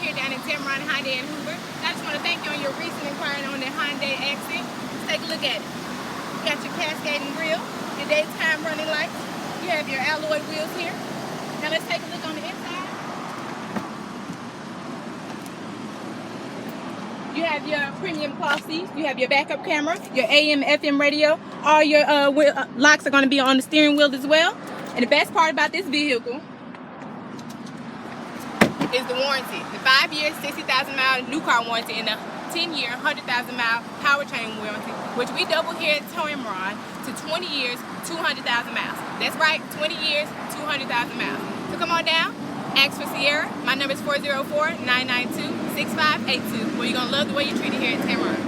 here down in Tameron Hyundai and Hoover. I just want to thank you on your recent inquiry on the Hyundai Accent. Let's take a look at it. You got your cascading grille, your daytime running lights. You have your alloy wheels here. Now let's take a look on the inside. You have your premium cloth seats. You have your backup camera, your AM, FM radio. All your locks are going to be on the steering wheel as well. And the best part about this vehicle is the warranty. The 5-year, 60,000 mile new car warranty and the 10-year, 100,000 mile powertrain warranty, which we double here at Tameron to 20 years, 200,000 miles. That's right, 20 years, 200,000 miles. So come on down, ask for Sierra. My number is 404-992-6582. Well, you're going to love the way you're treated here at Tameron.